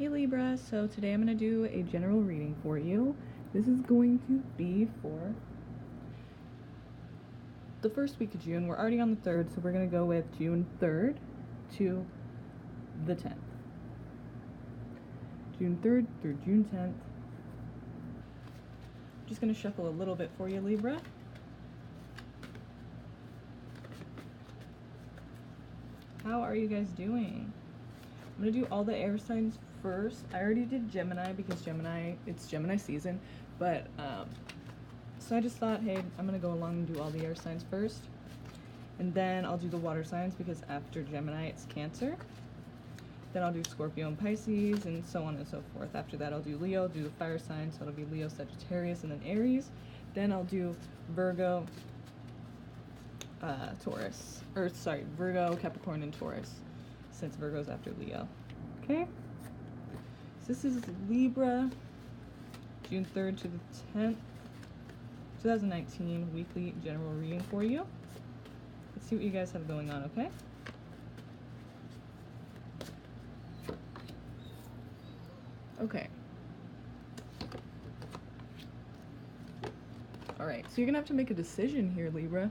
Hey Libra, so today I'm going to do a general reading for you. This is going to be for the first week of June. We're already on the 3rd, so we're going to go with June 3rd to the 10th. June 3rd through June 10th. Just going to shuffle a little bit for you, Libra. How are you guys doing? I'm going to do all the air signs first. I already did Gemini because it's Gemini season, but so I just thought, hey, I'm going to go along and do all the air signs first, and then I'll do the water signs because after Gemini it's Cancer. Then I'll do Scorpio and Pisces and so on and so forth. After that I'll do Leo, do the fire signs, so it'll be Leo, Sagittarius, and then Aries. Then I'll do Virgo, Virgo, Capricorn, and Taurus, since Virgo's after Leo. Okay? So this is Libra, June 3rd to the 10th, 2019 weekly general reading for you. Let's see what you guys have going on, okay? Okay. Alright, so you're going to have to make a decision here, Libra.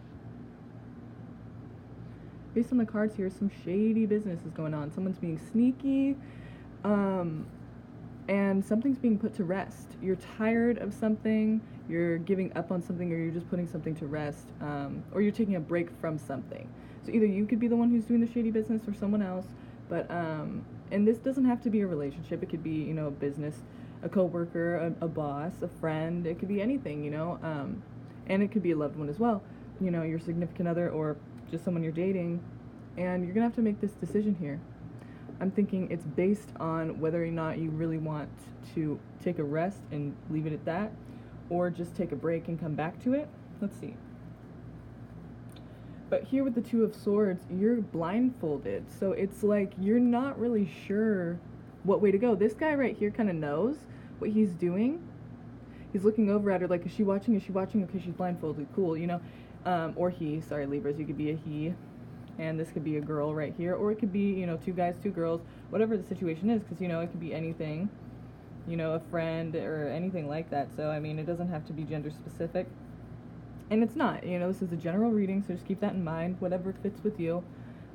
Based on the cards here, some shady business is going on. Someone's being sneaky, and something's being put to rest. You're tired of something, you're giving up on something, or you're just putting something to rest, or you're taking a break from something. So either you could be the one who's doing the shady business or someone else, but, and this doesn't have to be a relationship. It could be, you know, a business, a coworker, a boss, a friend. It could be anything, you know, and it could be a loved one as well, you know, your significant other or just someone you're dating, and you're gonna have to make this decision here. I'm thinking it's based on whether or not you really want to take a rest and leave it at that, or just take a break and come back to it. Let's see. But here with the Two of Swords, you're blindfolded, so it's like you're not really sure what way to go. This guy right here kind of knows what he's doing. He's looking over at her like, is she watching? Is she watching? Okay, she's blindfolded. Cool, you know. Or he, sorry, Libras, you could be a he, and this could be a girl right here, or it could be, you know, two guys, two girls, whatever the situation is, because, you know, it could be anything, you know, a friend or anything like that. So, I mean, it doesn't have to be gender specific, and it's not, you know, this is a general reading, so just keep that in mind, whatever fits with you.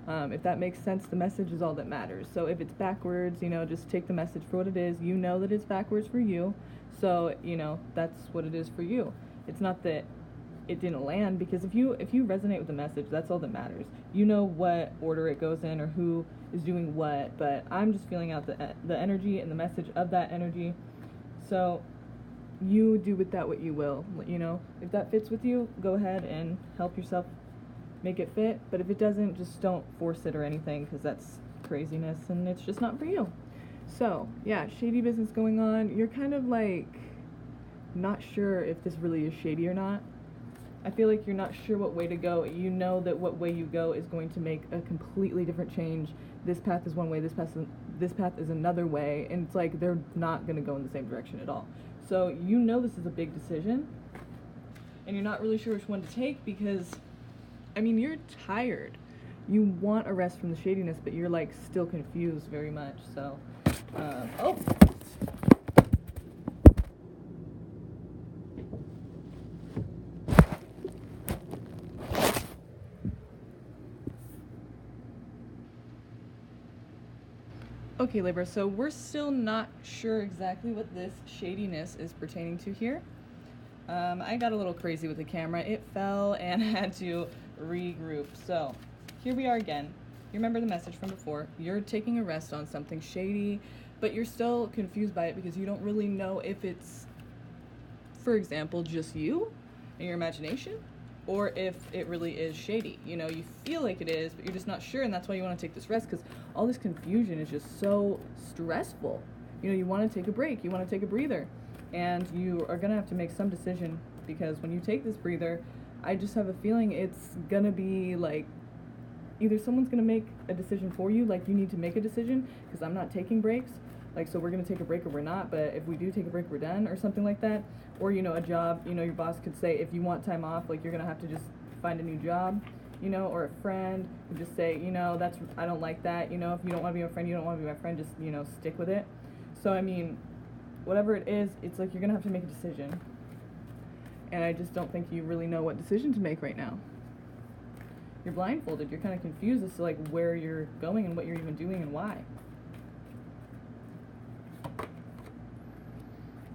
If that makes sense, the message is all that matters. So if it's backwards, you know, just take the message for what it is. You know that it's backwards for you, so, you know, that's what it is for you. It's not that it didn't land, because if you resonate with the message, that's all that matters. You know what order it goes in or who is doing what, but I'm just feeling out the energy and the message of that energy. So you do with that what you will, you know. If that fits with you, go ahead and help yourself make it fit, but if it doesn't, just don't force it or anything, because that's craziness and it's just not for you. So yeah, shady business going on. You're kind of like not sure if this really is shady or not. I feel like you're not sure what way to go. You know that what way you go is going to make a completely different change. This path is one way, this path is another way, and it's like they're not going to go in the same direction at all. So you know this is a big decision, and you're not really sure which one to take because, I mean, you're tired. You want a rest from the shadiness, but you're like still confused very much. So, oh. Okay, Libra, so we're still not sure exactly what this shadiness is pertaining to here. I got a little crazy with the camera. It fell and I had to regroup. So here we are again. You remember the message from before. You're taking a rest on something shady, but you're still confused by it because you don't really know if it's, for example, just you and your imagination, or if it really is shady. You know, you feel like it is, but you're just not sure, and that's why you want to take this rest, because all this confusion is just so stressful. You know, you want to take a break, you want to take a breather, and you are going to have to make some decision, because when you take this breather, I just have a feeling it's going to be like, either someone's going to make a decision for you, like you need to make a decision, because I'm not taking breaks, like, so we're going to take a break or we're not, but if we do take a break, we're done, or something like that. Or, you know, a job, you know, your boss could say, if you want time off, like, you're going to have to just find a new job, you know, or a friend would just say, you know, I don't like that, you know, if you don't want to be my friend, you don't want to be my friend, just, you know, stick with it. So, I mean, whatever it is, it's like you're going to have to make a decision. And I just don't think you really know what decision to make right now. You're blindfolded. You're kind of confused as to like where you're going and what you're even doing and why.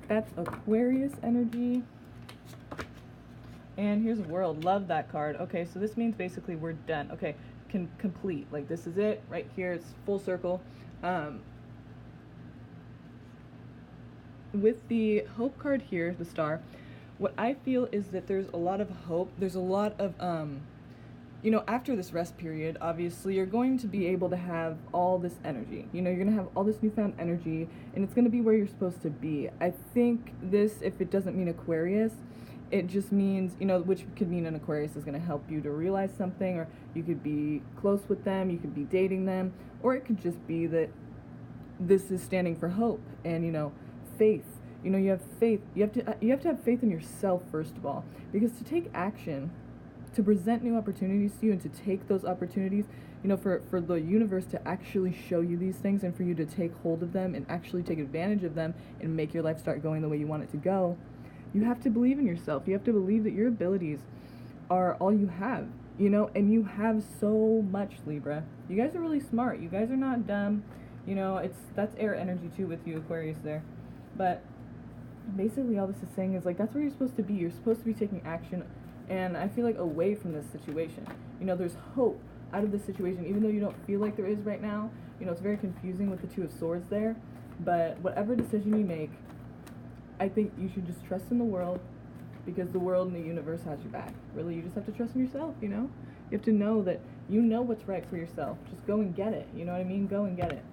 That's Aquarius energy. And here's a world. Love that card. Okay, so this means basically we're done. Okay, complete. Like this is it right here. It's full circle. With the hope card here, the star, what I feel is that there's a lot of hope. There's a lot of after this rest period, obviously, you're going to be able to have all this energy. You're going to have all this newfound energy, and it's going to be where you're supposed to be. I think this, if it doesn't mean Aquarius, it just means, which could mean an Aquarius is going to help you to realize something, or you could be close with them, you could be dating them, or it could just be that this is standing for hope and, faith. You have faith. You have to have faith in yourself, first of all, because to take action, to present new opportunities to you and to take those opportunities, for the universe to actually show you these things and for you to take hold of them and actually take advantage of them and make your life start going the way you want it to go, you have to believe in yourself. You have to believe that your abilities are all you have, and you have so much, Libra. You guys are really smart. You guys are not dumb. That's air energy too with you, Aquarius there. But basically all this is saying is like that's where you're supposed to be. You're supposed to be taking action. And I feel like away from this situation. There's hope out of this situation, even though you don't feel like there is right now. It's very confusing with the Two of Swords there. But whatever decision you make, I think you should just trust in the world, because the world and the universe has your back. Really, you just have to trust in yourself, You have to know that you know what's right for yourself. Just go and get it. You know what I mean? Go and get it.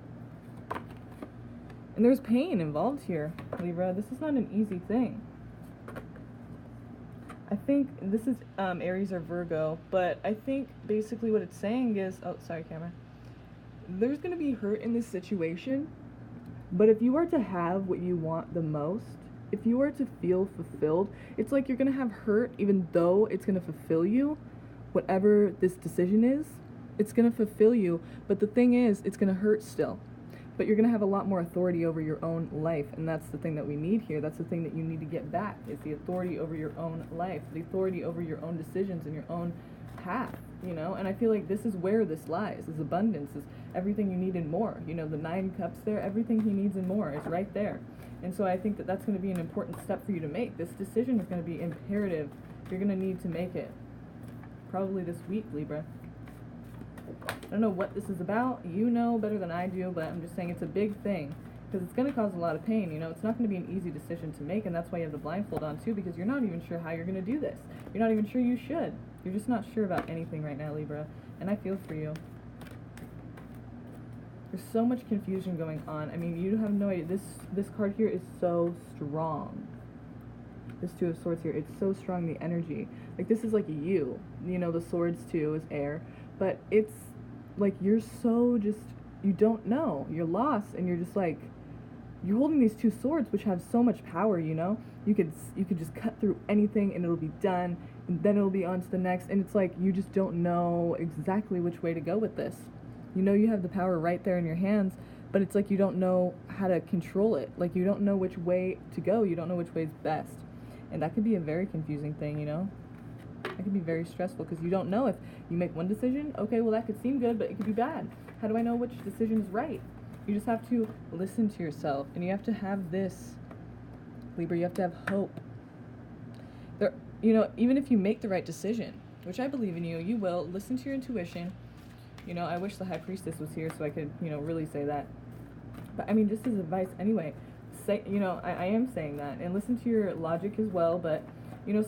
And there's pain involved here, Libra. This is not an easy thing. I think this is Aries or Virgo, but I think basically what it's saying is, oh, sorry, camera. There's going to be hurt in this situation, but if you are to have what you want the most, if you are to feel fulfilled, it's like you're going to have hurt even though it's going to fulfill you. Whatever this decision is, it's going to fulfill you, but the thing is, it's going to hurt still. But you're going to have a lot more authority over your own life, and that's the thing that we need here. That's the thing that you need to get back, is the authority over your own life, the authority over your own decisions and your own path, And I feel like this is where this lies, is abundance, is everything you need and more. The 9 cups there, everything he needs and more is right there. And so I think that that's going to be an important step for you to make. This decision is going to be imperative. You're going to need to make it. Probably this week, Libra. I don't know what this is about. You know better than I do, but I'm just saying it's a big thing because it's going to cause a lot of pain. It's not going to be an easy decision to make, and that's why you have the blindfold on too, because you're not even sure how you're going to do this. You're not even sure you should. You're just not sure about anything right now, Libra, and I feel for you. There's so much confusion going on. I mean, you have no idea. This card here is so strong. This Two of Swords here, it's so strong, the energy. Like, this is like you. The swords too is air. But it's like you're so just, you don't know. You're lost, and you're just like, you're holding these 2 swords, which have so much power, You could just cut through anything, and it'll be done, and then it'll be on to the next. And it's like you just don't know exactly which way to go with this. You have the power right there in your hands, but it's like you don't know how to control it. Like you don't know which way to go. You don't know which way is best. And that could be a very confusing thing, It could be very stressful because you don't know if you make one decision, okay, well that could seem good, but it could be bad. How do I know which decision is right? You just have to listen to yourself, and you have to have this, Libra, you have to have hope. There, even if you make the right decision, which I believe in you, you will, listen to your intuition. I wish the High Priestess was here so I could, really say that. But I mean, just as advice anyway, say, I am saying that, and listen to your logic as well, but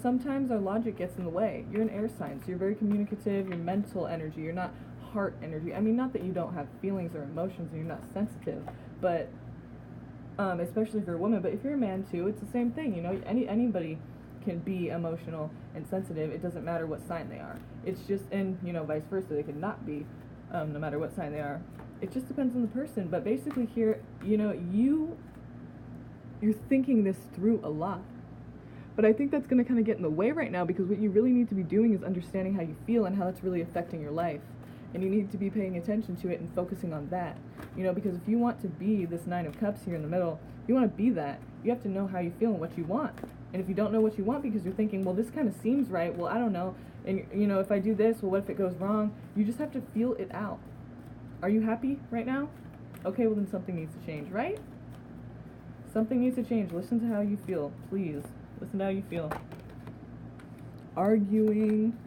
sometimes our logic gets in the way. You're an air sign, so you're very communicative, you're mental energy, you're not heart energy. I mean, not that you don't have feelings or emotions and you're not sensitive, but especially if you're a woman, but if you're a man too, it's the same thing, anybody can be emotional and sensitive. It doesn't matter what sign they are. It's just, and vice versa, they could not be, no matter what sign they are. It just depends on the person, but basically here, you're thinking this through a lot. But I think that's going to kind of get in the way right now, because what you really need to be doing is understanding how you feel and how that's really affecting your life. and you need to be paying attention to it and focusing on that. You know, because if you want to be this Nine of Cups here in the middle, you want to be that, you have to know how you feel and what you want. And if you don't know what you want because you're thinking, well, this kind of seems right, well, I don't know, and you know, if I do this, well, what if it goes wrong? You just have to feel it out. Are you happy right now? Okay, well then something needs to change, right? Something needs to change. Listen to how you feel, please. Listen to how you feel. Arguing.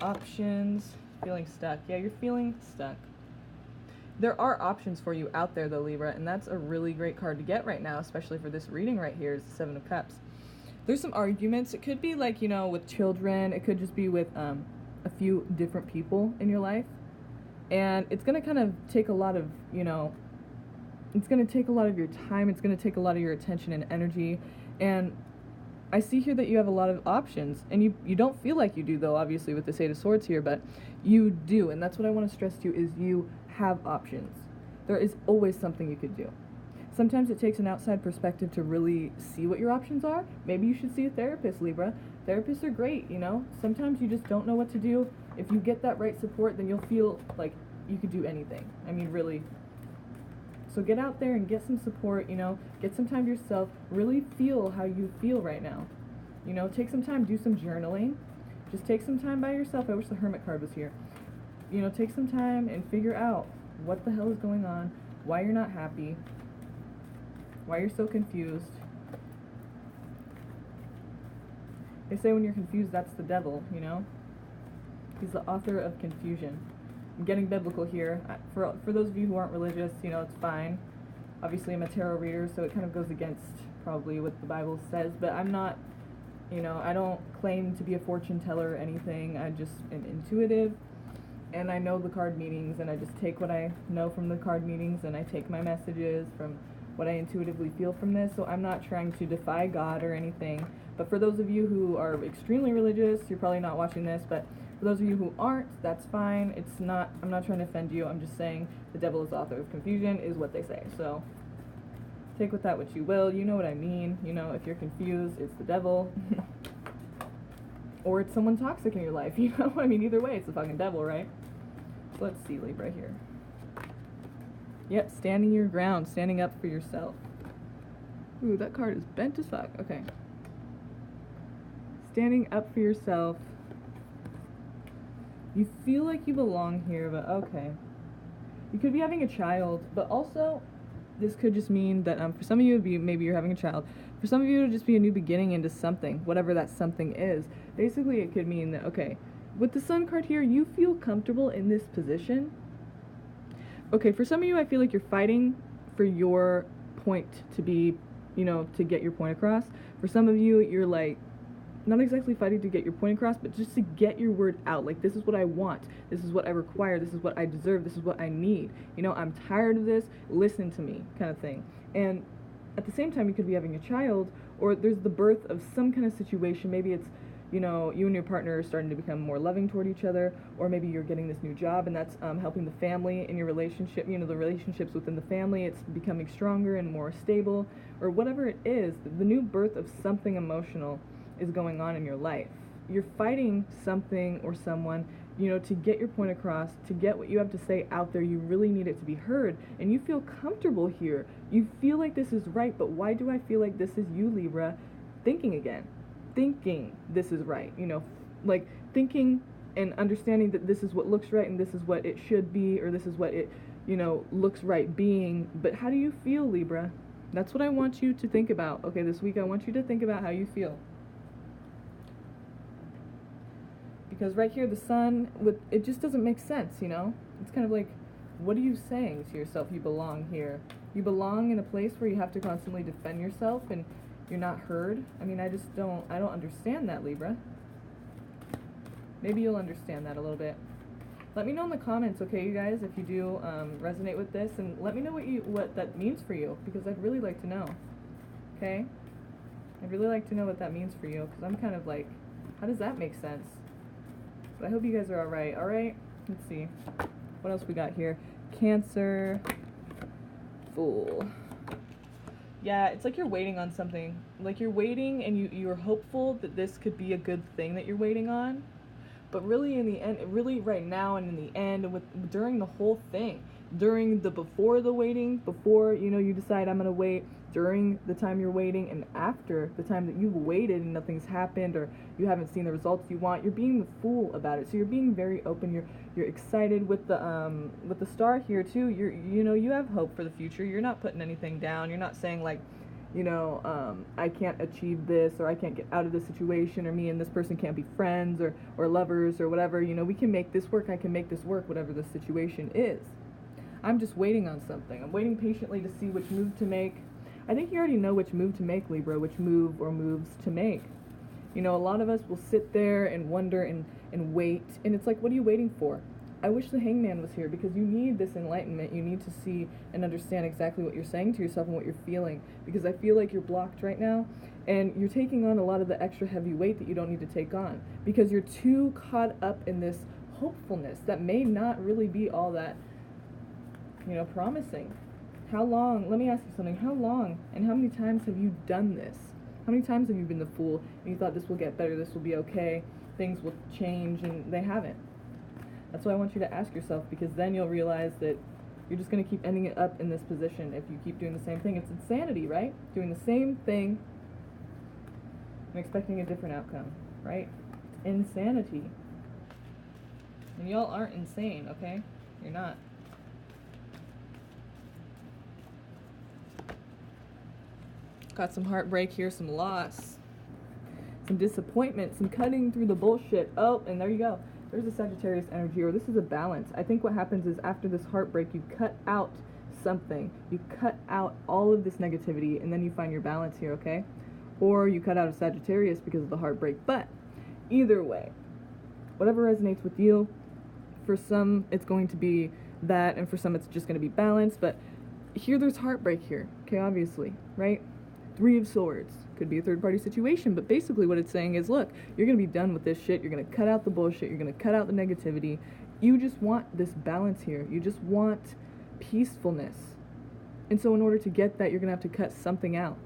Options. Feeling stuck. Yeah, you're feeling stuck. There are options for you out there though, Libra, and that's a really great card to get right now, especially for this reading right here, is the Seven of Cups. There's some arguments. It could be like, you know, with children. It could just be with a few different people in your life. And it's going to kind of take a lot of, you know, it's going to take a lot of your time. It's going to take a lot of your attention and energy. And I see here that you have a lot of options. And you don't feel like you do, though, obviously, with this Eight of Swords here. But you do. And that's what I want to stress to you, is you have options. There is always something you could do. Sometimes it takes an outside perspective to really see what your options are. Maybe you should see a therapist, Libra. Therapists are great, you know. Sometimes you just don't know what to do. If you get that right support, then you'll feel like you could do anything. I mean, really. So get out there and get some support, you know. Get some time to yourself. Really feel how you feel right now. You know, take some time, do some journaling. Just take some time by yourself. I wish the Hermit card was here. You know, take some time and figure out what the hell is going on, why you're not happy, why you're so confused. They say when you're confused, that's the devil, you know? He's the author of confusion. I'm getting biblical here. For those of you who aren't religious, you know, it's fine. Obviously, I'm a tarot reader, so it kind of goes against probably what the Bible says, but I'm not, you know, I don't claim to be a fortune teller or anything. I just am intuitive, and I know the card meanings, and I just take what I know from the card meanings, and I take my messages from what I intuitively feel from this. So I'm not trying to defy God or anything. But for those of you who are extremely religious, you're probably not watching this, but for those of you who aren't, that's fine. It's not, I'm not trying to offend you. I'm just saying the devil is the author of confusion is what they say. So take with that what you will. You know what I mean. You know, if you're confused, it's the devil. Or it's someone toxic in your life, you know? I mean, either way, it's the fucking devil, right? So let's see, Libra here. Yep, standing your ground, standing up for yourself. Ooh, that card is bent as fuck. Okay. Standing up for yourself. You feel like you belong here, but okay. You could be having a child, but also this could just mean that for some of you, maybe you're having a child. For some of you, it'll just be a new beginning into something, whatever that something is. Basically, it could mean that, okay, with the Sun card here, you feel comfortable in this position. Okay, for some of you, I feel like you're fighting for your point to be, you know, to get your point across. For some of you, you're like, not exactly fighting to get your point across, but just to get your word out. Like, this is what I want. This is what I require. This is what I deserve. This is what I need. You know, I'm tired of this. Listen to me, kind of thing. And at the same time, you could be having a child, or there's the birth of some kind of situation. Maybe it's, you know, you and your partner are starting to become more loving toward each other, or maybe you're getting this new job, and that's helping the family in your relationship, you know, the relationships within the family, it's becoming stronger and more stable, or whatever it is, the new birth of something emotional is going on in your life. You're fighting something or someone, you know, to get your point across, to get what you have to say out there. You really need it to be heard, and you feel comfortable here. You feel like this is right, but why do I feel like this is you, Libra, thinking again? Thinking this is right, you know, like thinking and understanding that this is what looks right and this is what it should be, or this is what it, you know, looks right being. But how do you feel, Libra? That's what I want you to think about. Okay, this week I want you to think about how you feel. Because right here, the Sun, with it just doesn't make sense, you know? It's kind of like, what are you saying to yourself? You belong here. You belong in a place where you have to constantly defend yourself and you're not heard. I mean, I don't understand that, Libra. Maybe you'll understand that a little bit. Let me know in the comments, okay, you guys, if you do resonate with this, and let me know what that means for you, because I'd really like to know, okay? I'd really like to know what that means for you, because I'm kind of like, how does that make sense? But I hope you guys are alright, alright? Let's see. What else we got here? Cancer. Fool. Yeah, it's like you're waiting on something. Like you're waiting and you're hopeful that this could be a good thing that you're waiting on. But really in the end, really right now and in the end, and during the whole thing, during the before the waiting, before you decide I'm gonna wait, during the time you're waiting, and after the time that you've waited and nothing's happened or you haven't seen the results you want, you're being the fool about it. So you're being very open. You're excited with the star here too. You have hope for the future. You're not putting anything down. You're not saying like, I can't achieve this, or I can't get out of this situation, or me and this person can't be friends or lovers or whatever. We can make this work. I can make this work, whatever the situation is. I'm just waiting on something. I'm waiting patiently to see which move to make. I think you already know which move to make, Libra, which move or moves to make. A lot of us will sit there and wonder and wait, and it's like, what are you waiting for? I wish the Hangman was here, because you need this enlightenment. You need to see and understand exactly what you're saying to yourself and what you're feeling, because I feel like you're blocked right now, and you're taking on a lot of the extra heavy weight that you don't need to take on, because you're too caught up in this hopefulness that may not really be all that, promising. How long, let me ask you something, how long and how many times have you done this? How many times have you been the fool and you thought this will get better, this will be okay, things will change, and they haven't? That's why I want you to ask yourself, because then you'll realize that you're just going to keep ending it up in this position if you keep doing the same thing. It's insanity, right? Doing the same thing and expecting a different outcome, right? It's insanity. And y'all aren't insane, okay? You're not. Got some heartbreak here, some loss, some disappointment, some cutting through the bullshit. Oh, and there you go. There's a Sagittarius energy, or this is a balance. I think what happens is after this heartbreak, you cut out something. You cut out all of this negativity, and then you find your balance here, okay? Or you cut out a Sagittarius because of the heartbreak. But either way, whatever resonates with you, for some it's going to be that, and for some it's just going to be balance. But here there's heartbreak here, okay, obviously, right? 3 of Swords. Could be a third-party situation, but basically what it's saying is, look, you're going to be done with this shit. You're going to cut out the bullshit. You're going to cut out the negativity. You just want this balance here. You just want peacefulness. And so in order to get that, you're going to have to cut something out.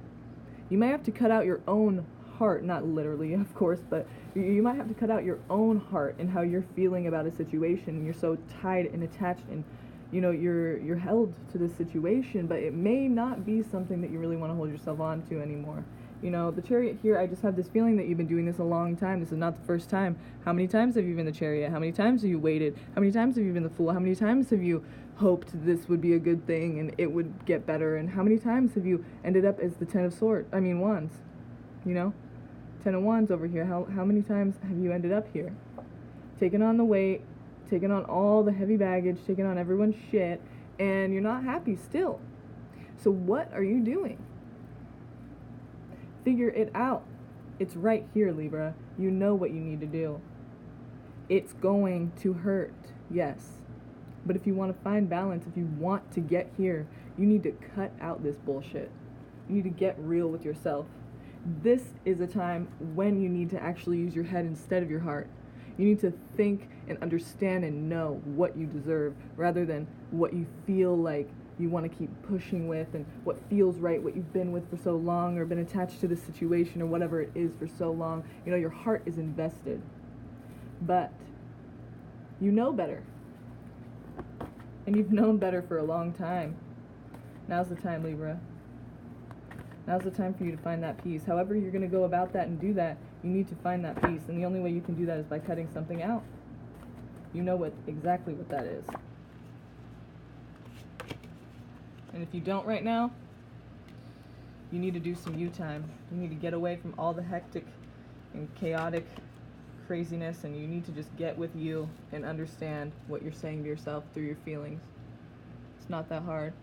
You might have to cut out your own heart, not literally, of course, but you might have to cut out your own heart and how you're feeling about a situation. You're so tied and attached, and you're held to this situation, but it may not be something that you really want to hold yourself on to anymore. The Chariot here, I just have this feeling that you've been doing this a long time. This is not the first time. How many times have you been the Chariot? How many times have you waited? How many times have you been the Fool? How many times have you hoped this would be a good thing and it would get better? And how many times have you ended up as the Wands? 10 of Wands over here. How many times have you ended up here? Taking on the weight, taking on all the heavy baggage, taking on everyone's shit, and you're not happy still. So what are you doing? Figure it out. It's right here, Libra. You know what you need to do. It's going to hurt, yes. But if you want to find balance, if you want to get here, you need to cut out this bullshit. You need to get real with yourself. This is a time when you need to actually use your head instead of your heart. You need to think and understand and know what you deserve, rather than what you feel like you want to keep pushing with, and what feels right, what you've been with for so long, or been attached to this situation or whatever it is for so long. Your heart is invested. But you know better. And you've known better for a long time. Now's the time, Libra. Now's the time for you to find that peace. However you're going to go about that and do that, you need to find that peace. And the only way you can do that is by cutting something out. You know exactly what that is. And if you don't right now, you need to do some you time. You need to get away from all the hectic and chaotic craziness, and you need to just get with you and understand what you're saying to yourself through your feelings. It's not that hard.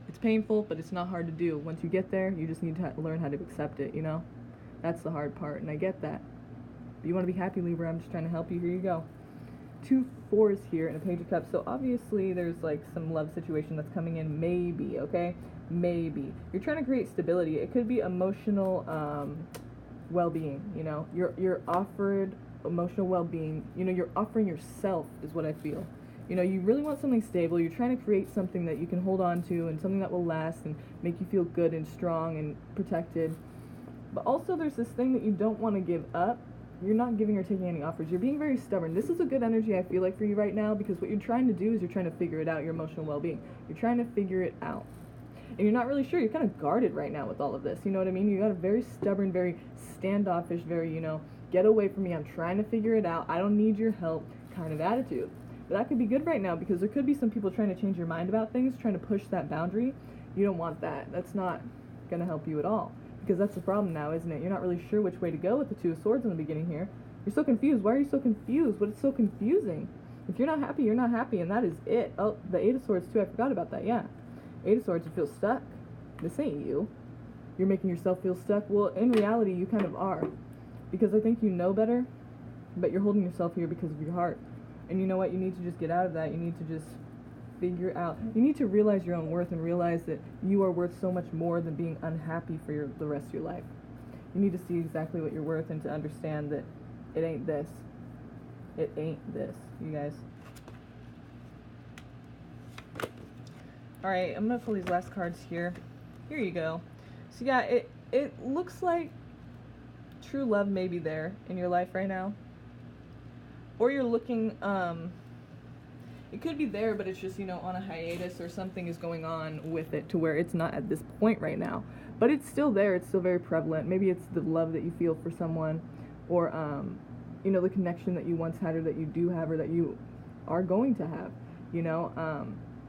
It's painful, but it's not hard to do. Once you get there, you just need to learn how to accept it, That's the hard part, and I get that. But you want to be happy, Libra. I'm just trying to help you. Here you go. 2 4s here and a Page of Cups. So obviously there's like some love situation that's coming in, maybe, okay? Maybe. You're trying to create stability. It could be emotional well-being, You're offered emotional well-being. You're offering yourself is what I feel. You really want something stable. You're trying to create something that you can hold on to, and something that will last and make you feel good and strong and protected. But also there's this thing that you don't want to give up, you're not giving or taking any offers. You're being very stubborn. This is a good energy, I feel like, for you right now, because what you're trying to do is you're trying to figure it out, your emotional well-being. You're trying to figure it out. And you're not really sure. You're kind of guarded right now with all of this. You know what I mean? You got a very stubborn, very standoffish, very, get away from me. I'm trying to figure it out. I don't need your help kind of attitude. But that could be good right now, because there could be some people trying to change your mind about things, trying to push that boundary. You don't want that. That's not going to help you at all. Because that's the problem now, isn't it? You're not really sure which way to go with the Two of Swords in the beginning here. You're so confused. Why are you so confused? What's so confusing? If you're not happy, you're not happy, and that is it. Oh, the Eight of Swords too. I forgot about that. Yeah. Eight of Swords, you feel stuck. This ain't you. You're making yourself feel stuck. Well, in reality, you kind of are. Because I think you know better, but you're holding yourself here because of your heart. And you know what? You need to just get out of that. You need to just figure out. You need to realize your own worth and realize that you are worth so much more than being unhappy for the rest of your life. You need to see exactly what you're worth and to understand that it ain't this. It ain't this, you guys. Alright, I'm going to pull these last cards here. Here you go. So yeah, it looks like true love may be there in your life right now. Or you're looking, it could be there, but it's just, on a hiatus, or something is going on with it to where it's not at this point right now. But it's still there. It's still very prevalent. Maybe it's the love that you feel for someone, or, the connection that you once had, or that you do have, or that you are going to have,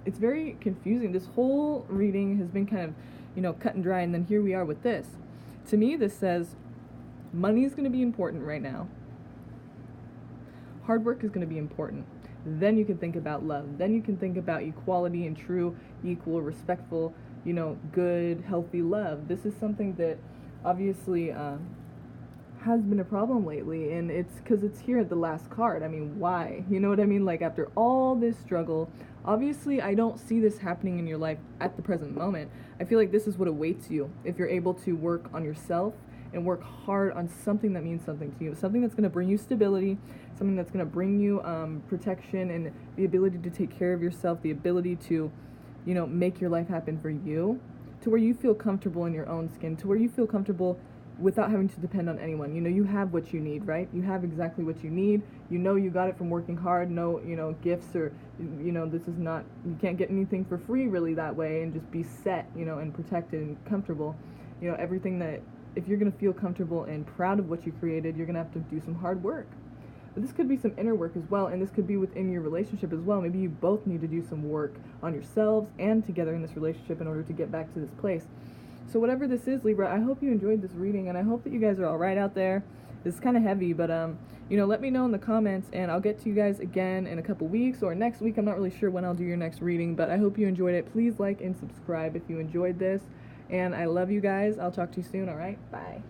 It's very confusing. This whole reading has been kind of, cut and dry, and then here we are with this. To me, this says money is going to be important right now. Hard work is going to be important. Then you can think about love. Then you can think about equality and true, equal, respectful, good, healthy love. This is something that obviously has been a problem lately, and it's because it's here at the last card. I mean, why? You know what I mean? Like, after all this struggle, obviously I don't see this happening in your life at the present moment. I feel like this is what awaits you if you're able to work on yourself and work hard on something that means something to you, something that's going to bring you stability, something that's going to bring you protection and the ability to take care of yourself, the ability to, make your life happen for you, to where you feel comfortable in your own skin, to where you feel comfortable without having to depend on anyone. You have what you need, right? You have exactly what you need. You got it from working hard. No, gifts, or, this is not, you can't get anything for free really that way and just be set, and protected and comfortable. Everything that, if you're going to feel comfortable and proud of what you created, you're going to have to do some hard work. But this could be some inner work as well, and this could be within your relationship as well. Maybe you both need to do some work on yourselves and together in this relationship in order to get back to this place. So whatever this is, Libra, I hope you enjoyed this reading, and I hope that you guys are all right out there. It's kind of heavy, but, let me know in the comments, and I'll get to you guys again in a couple weeks or next week. I'm not really sure when I'll do your next reading, but I hope you enjoyed it. Please like and subscribe if you enjoyed this, and I love you guys. I'll talk to you soon, all right? Bye.